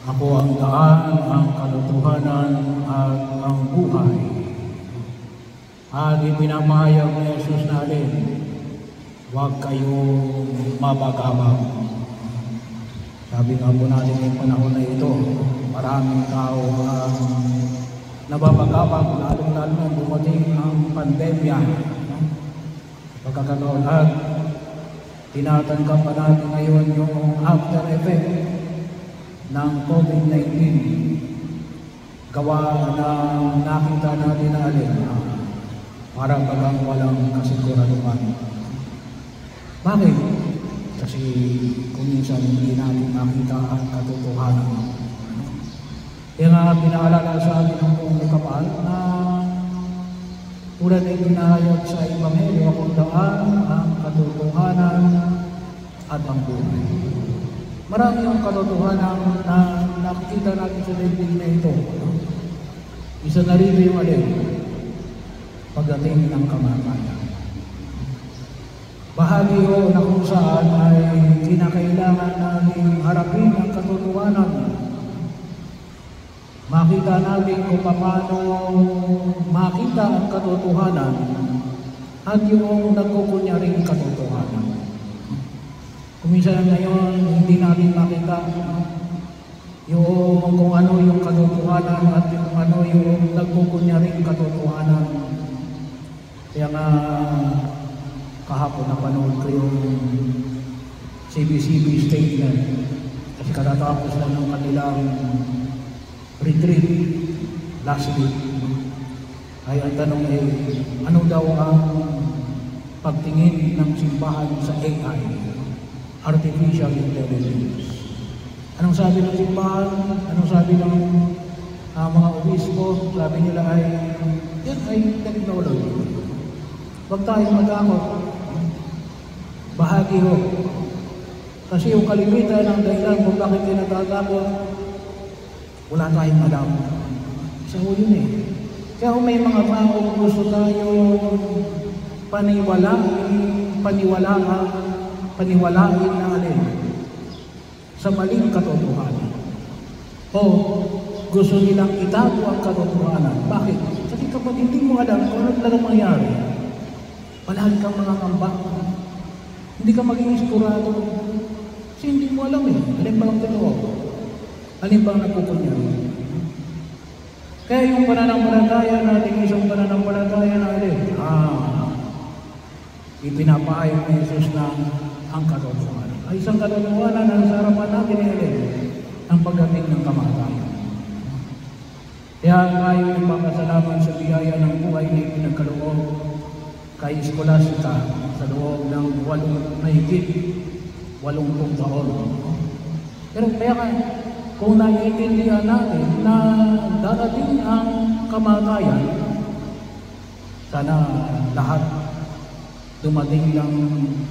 Ako ang daan, ang katotohanan, at ang buhay. At ipinapahayag ni Jesus natin, huwag kayong mabagabag. Sabi nga po natin ngayong panahon na ito, maraming tao ang nababagabag, lalong-lalo na dumating ang pandemya. Pagkakataon at tinatanggap pa natin ngayon yung after effect ng COVID-19. Gawa na nakita natin na alin, parang bagang walang kasiguraduhan. Bakit? Kasi kung minsan hindi natin makita ang katotohanan. Kaya nga pinaalala sa atin ng buong kapal na tulad ay pinahayag sa Ebanghelyo, akong daan, ang katotohanan, at ang buhay. Marami ang katotohanan na nakikita natin sa daigdig na ito. Isa na rin yung alin, pagdating ng kamatayan. Bahagi o na kung saan ay kinakailangan namin harapin ang katotohanan. Makita natin kung paano makita ang katotohanan at yung nagkukunyaring katotohanan. Kung minsan ngayon hindi natin makita yung kung ano yung katotohanan at yung ano yung nagkukunyaring katotohanan. Kaya nga kahapon napanood ko yung CBCB statement kasi katatapos lang ng kanilang retreat last week. Ay ang tanong ay ano daw ang pagtingin ng simbahan sa AI, Artificial Intelligence. Anong sabi ng simbahan? Anong sabi ng mga obispo? Sabi nila ay yan ay technology. Huwag tayong matakot. Bahagi ho. Kasi yung kalimitan ng dahilan kung bakit kayo natatakot, wala tayong alam. Isa ho yun eh. Kaya kung may mga tao gusto tayong paniwalain na alin sa maling katotohanan. O gusto nilang itago ang katotohanan. Bakit? Kasi kapag hindi mo alam kung ano talagang mangyari, palagi kang mga kamba. Hindi ka maging sigurado. Kasi hindi mo alam eh. Alin ba ang totoo? Alin ba ang nagkukunyari? Kaya yung pananampalataya natin, isang pananampalataya na alin, ipinapahayag ni Jesus na ang katotohanan. Ay isang katotohanan na sa harapan natin ay alin, ang pagdating ng kamatayan. Kaya tayo nagpapasalamat sa biyaya ng buhay na ipinagkaloob kay Scholastica sa loob ng 80 taon. Pero kaya kung naiintindihan natin na darating ang kamatayan, sana lahat dumating ng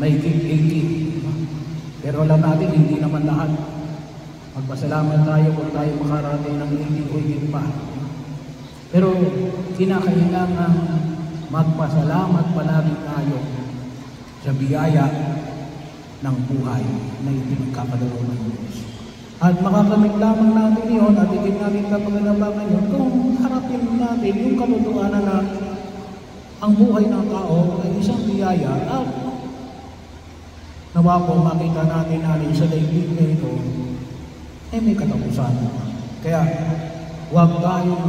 mahigit 80. Pero alam natin, hindi naman lahat. Magpasalamat tayo kung tayo makarating ng 80 o higit pa. Pero kinakailangan magpasalamat palagi tayo sa biyaya ng buhay na ipinagkakaloob ng Diyos. At makakamit lamang natin yun at hindi natin kapagalabangan yun kung harapin natin yung katotohanan na ang buhay ng tao ay isang biyaya at nawa po makita natin sa daigdig na ito ay may katapusan. Kaya huwag tayong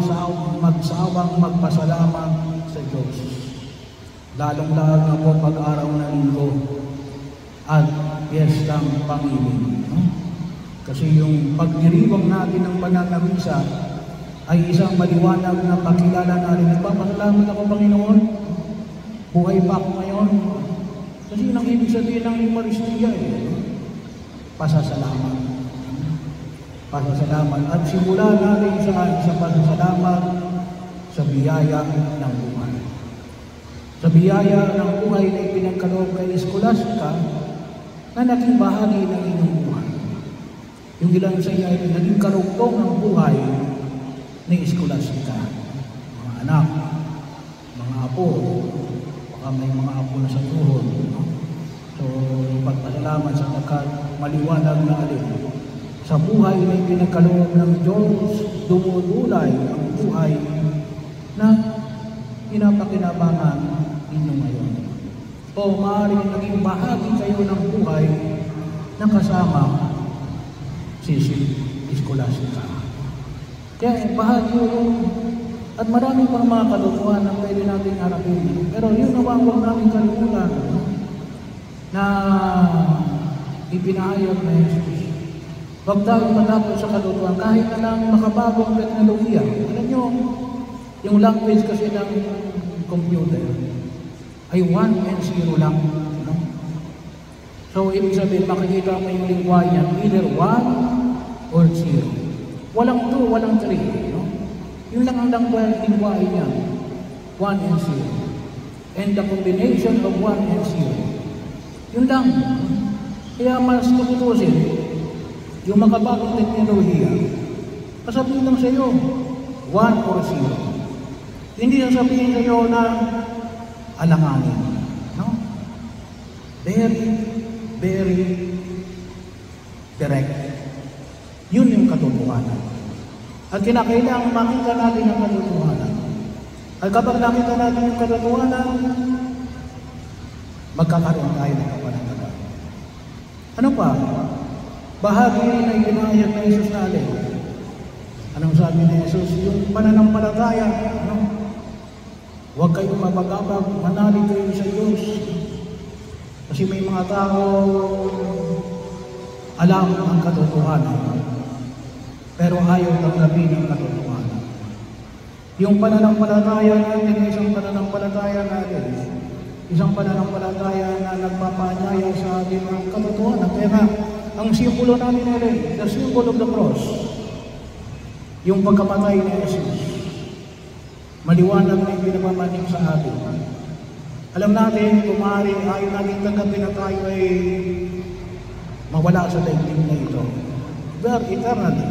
magsawang magpasalamat sa Diyos. Lalong-lalo na po pag-araw ng linggo at piyestang Panginoon. Kasi yung pagdiriwang natin ng pananamisa ay isang maliwanag na pakilala natin. Nagpapasalamat ako, Panginoon. Buhay pa ako ngayon. Kasi nang ibig sabihin ng Eucharistia pasasalamat. Pasasalamat. At simula natin sa pasasalamat sa biyaya ng buhay. Sa biyaya ng buhay na ipinagkaloob kay Scholastica na naging bahagi ng inyong buhay. Yung ilan sa iyo ay naging karugtong ng buhay ni Scholastica. Mga anak, mga apo, baka may mga apo na sa tuhod. So, pagpasalamat sa maliwanag na alin sa buhay na pinagkaloob ng Diyos, dumudulay ang buhay na pinapakinabangan ninyo ngayon. O maaaring naging bahagi kayo ng buhay na kasama si Scholastica. Kaya bahagi yun. At marami pang mga katotohanan na pwede natin harapin. Pero yun naman huwag natin kalimutan na ipinahayag na Jesus. Huwag tayo matapos sa katotohanan kahit na lang makabagong teknolohiya. Alam nyo, yung language kasi ng computer ay 1 and 0 lang. No? So, ibig sabihin, makikita mo yung lingwahe niya, either 1 or 0. Walang 2, walang 3. No? Yun lang ang lingwahe niya, 1 and 0. And the combination of 1 and 0. Yun lang. Kaya mas tututusin, yung makabagong teknolohiya, kasabihin lang sa iyo, 1 or 0. Hindi sasabihin sa iyo na alanganin. No? Very, very direct. Yun yung katotohanan. At kinakailangan makita natin ang katotohanan. At kapag nakita natin yung katotohanan, magkakaroon tayo ng kapanatagan. Ano pa? Bahagi na ipinahayag na Jesus natin. Anong sabi ni Jesus? Yung pananampalataya, ano? Huwag kayong mapagabag, manalig kayo sa Diyos. Kasi may mga tao alam ang katotohanan, pero ayaw tanggapin ang katotohanan. Yung pananampalataya natin, isang pananampalataya natin, isang pananampalataya na nagpapaanyaya sa atin ang katotohanan. Kaya ang simbolo namin ulit, the symbol of the cross, yung pagkamatay ni Jesus, maliwanag na yung pinapamanig sa atin. Alam natin, kung maaari, ayaw natin tanggapin na tayo ay mawala sa daigdig na ito. But eternally,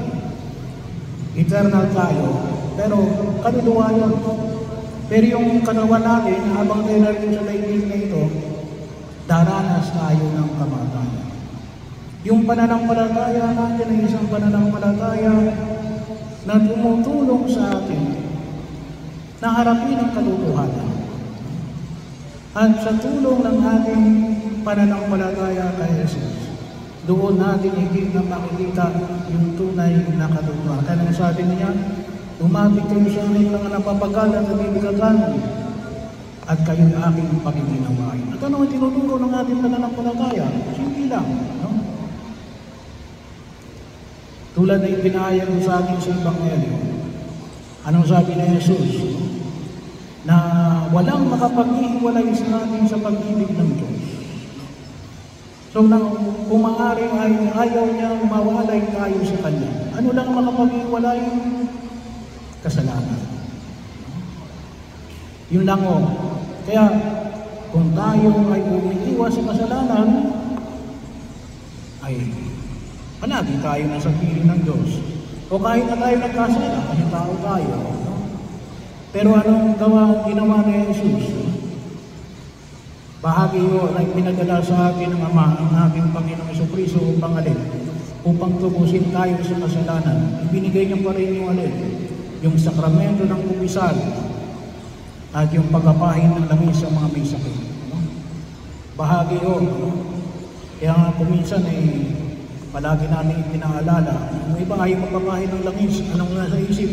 eternal tayo, pero kaluluwa yun. Pero yung katawan natin, habang tayo natin sa daigdig na ito, daranas tayo ng kamatayan. Yung pananampalataya natin ay isang pananampalataya na tumutulong sa atin na harapin ang katotohanan. At sa tulong ng ating pananampalataya kay Jesus, doon natin higit na makikita yung tunay na katotohanan. Kaya sabi niya, lumapit kayo sa akin mga napapagala at nabibigatan at kayo'y aking pagiginawain. At ano ang tinuturo ng ating pananampalataya? Simple lang. No? Tulad na ipinahayag sa atin sa Ebanghelyo. Anong sabi ni Jesus? Na walang makapag-ihiwalay sa atin sa pag-ibig ng Diyos. So, kung maaari ay ayaw niya mawalay tayo sa Kanya. Ano lang makapag-ihiwalay? Kasalanan. Yun lang o. Kaya, kung tayo ay umiiwas sa kasalanan, ay palagi tayo nasa piling ng Diyos. O kahit na tayo nagkasala, kasi tao tayo. No? Pero anong ginawa ni Jesus? Bahagi yun ay pinadala sa atin ng Ama, ang ating Panginoong Jesucristo upang alin? Upang tubusin tayo sa kasalanan. Ibinigay niya pa rin yung alin? Yung sakramento ng kumpisal at yung pagkapahin ng langis sa mga may sakit. No? Bahagi yun. No? Kaya nga kuminsan palagi namin pinaalala. Yung iba ayaw magpapahin ng langis. Anong nasa isip?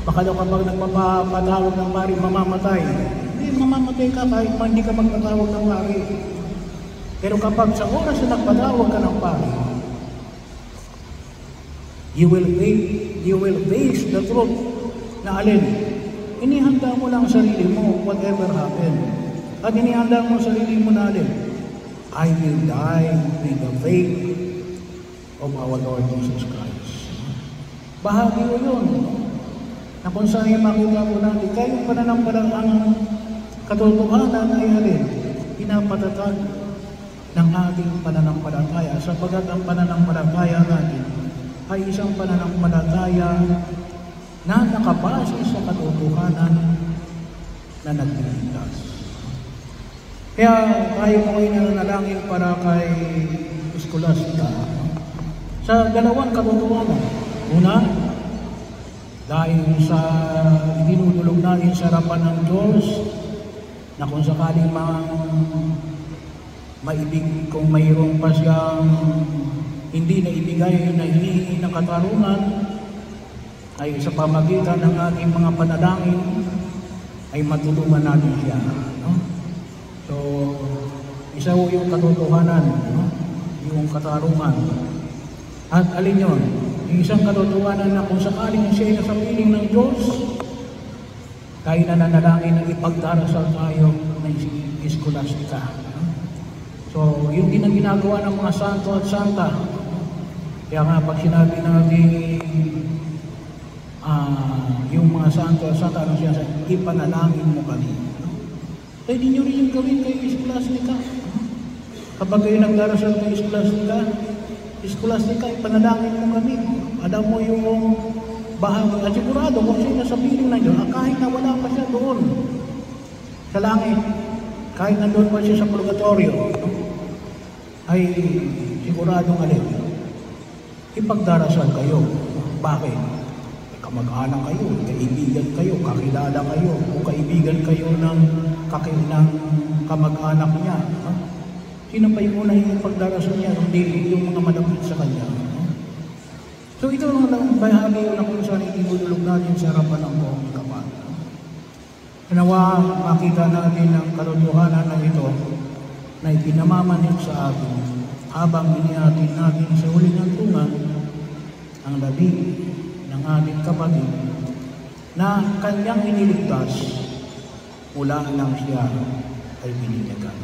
Baka daw kapag nagpapatawag ng pari, mamamatay. Hindi, mamamatay ka kahit hindi ka magpatawag ng pari. Pero kapag sa oras na nagpatawag ka ng pari, you will face the truth na alin. Inihanda mo lang sarili mo, whatever happened. At inihanda mo sarili mo na alin. I will die with the faith of our Lord Jesus Christ. Bahagi ko yun. Na kung saan yung makita po natin, kayo pananampalatayang katotohanan ay alin, pinapatatag ng ating pananampalataya. Sapagat ang pananampalataya natin ay isang pananampalataya na nakabase sa katotohanan na nagligtas. Kaya tayo po ay nananalangin para kay Scholastica. Sa dalawang katotohanan. Una, dahil sa dinudulog natin sa harapan ng Diyos na kung sakaling maibig, kung mayroong pa siyang hindi na ibigay na hinihingi ng katarungan, ay sa pamagitan ng ating mga panalangin ay matulungan natin siya. No? So, isa ho yung katotohanan, no? Yung katarungan. At alin yun? Yung isang katotohanan na kung sakaling siya ay nasa piling ng Diyos, tayo na nanalangin na ipagdarasal tayo ng Eskolastika. No? So, yun din ang ginagawa ng mga santo at santa. Kaya nga pag sinabi natin yung mga santo at santa, ano siya, ipanalangin mo kami. No? Pwede nyo rin yung gawin kay Eskolastika. Kapag kayo nagdarasal kay Eskolastika, ipanalangin mo kami. Alam mo yung bahagi. At sigurado kung siya nasa piling ng Diyos, kahit na wala pa siya doon sa langit, kahit na doon pa siya sa purgatorio, no? Ay siguradong alin, ipagdarasal kayo. Bakit? Kamag-anak kayo, kaibigan kayo, kakilala kayo, o kaibigan kayo ng kamag-anak niya. No? Sino pa yung una yung pagdarasal niya, hindi yung mga malapit sa kanya. No? So ito ang bahagi na kung saan itinulog natin sa harapan ng buong kapan. Nawa, makita natin ang katotohanan na ito na ipinamamanhid sa atin habang inihatin natin sa huling hantungan ang labi ng ating kapatid na kanyang iniligtas mula nang siya ay bininyagan.